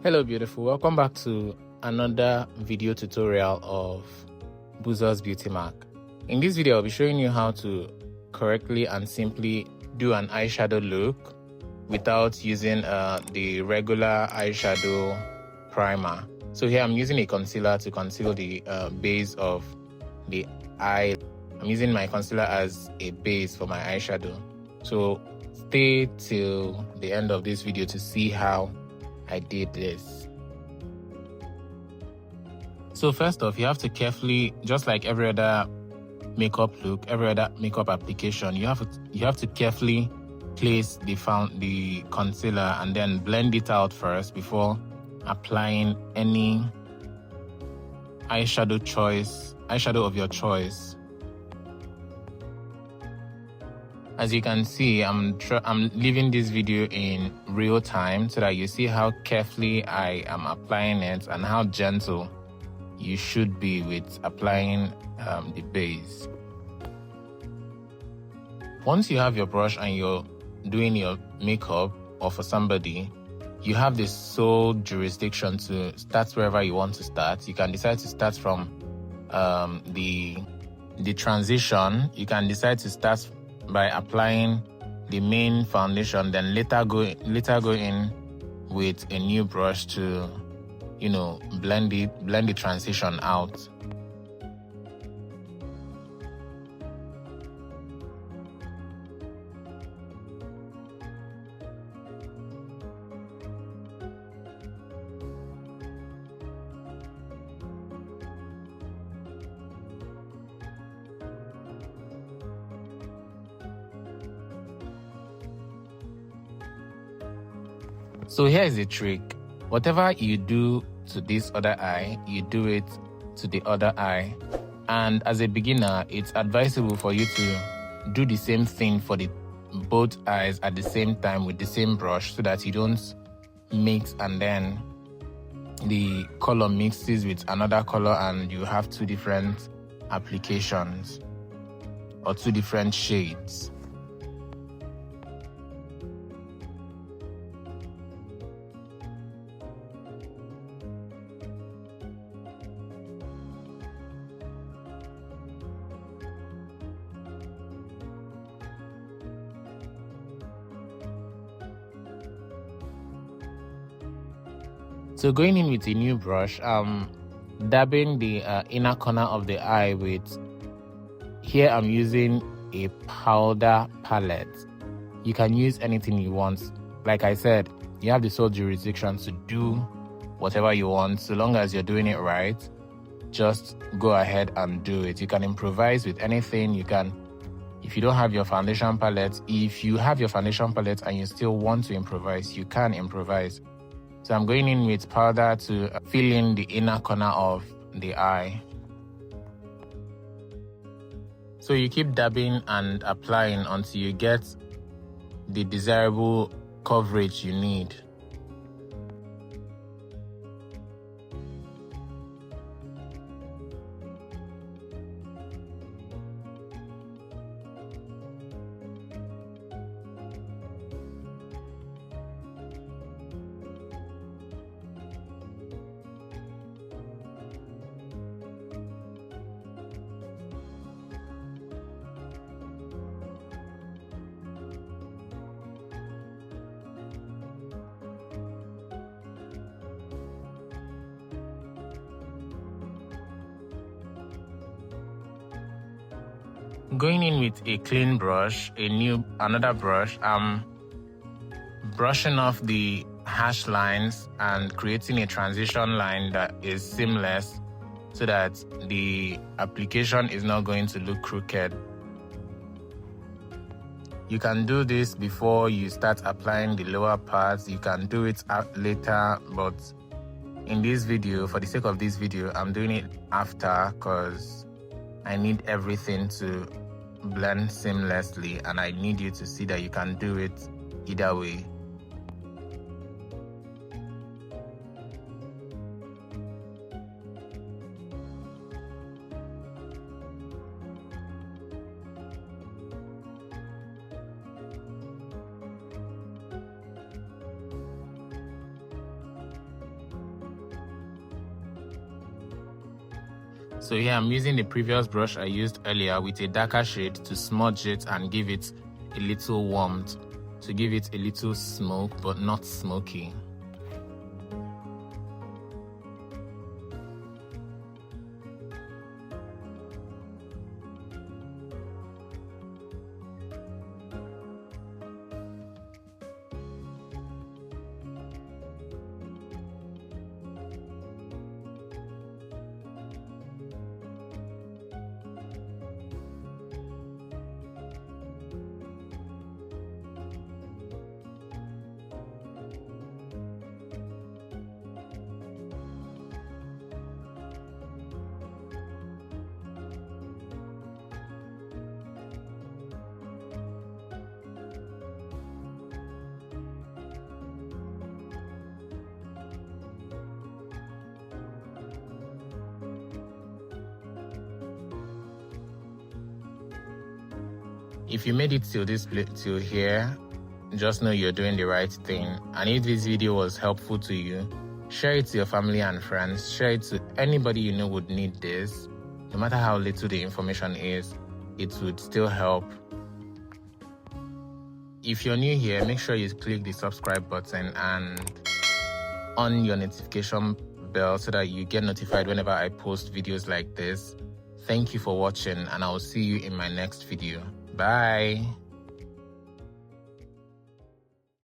Hello beautiful, welcome back to another video tutorial of Boozer's Beauty Mark. In this video I'll be showing you how to correctly and simply do an eyeshadow look without using the regular eyeshadow primer. So here I'm using a concealer to conceal the base of the eye. I'm using my concealer as a base for my eyeshadow. So stay till the end of this video to see how I did this. So first off, you have to carefully, just like every other makeup look, every other makeup application, you have to carefully place the concealer and then blend it out first before applying any eyeshadow of your choice. As you can see, I'm leaving this video in real time so that you see how carefully I am applying it and how gentle you should be with applying the base. Once you have your brush and you're doing your makeup, or for somebody, you have the sole jurisdiction to start wherever you want to start. You can decide to start from the transition. You can decide to start by applying the main foundation, then later go in with a new brush to, blend the transition out. So here is the trick. Whatever you do to this other eye, you do it to the other eye. And as a beginner, it's advisable for you to do the same thing for both eyes at the same time with the same brush so that you don't mix and then the color mixes with another color and you have two different applications or two different shades. So going in with a new brush, dabbing the inner corner of the eye with, here I'm using a powder palette. You can use anything you want. Like I said, you have the sole jurisdiction to do whatever you want. So long as you're doing it right, just go ahead and do it. You can improvise with anything. You can, if you don't have your foundation palette, if you have your foundation palette and you still want to improvise, you can improvise. So I'm going in with powder to fill in the inner corner of the eye. So you keep dabbing and applying until you get the desirable coverage you need. Going in with a clean brush, another brush, I'm brushing off the hash lines and creating a transition line that is seamless so that the application is not going to look crooked. You can do this before you start applying the lower parts. You can do it later, but in this video, for the sake of this video, I'm doing it after because I need everything to blend seamlessly and I need you to see that you can do it either way. So here I'm using the previous brush I used earlier with a darker shade to smudge it and give it a little warmth, to give it a little smoke but not smoky. If you made it till till here, just know you're doing the right thing. And if this video was helpful to you, share it to your family and friends. Share it to anybody you know would need this. No matter how little the information is, it would still help. If you're new here, make sure you click the subscribe button and on your notification bell so that you get notified whenever I post videos like this. Thank you for watching, and I will see you in my next video. Bye.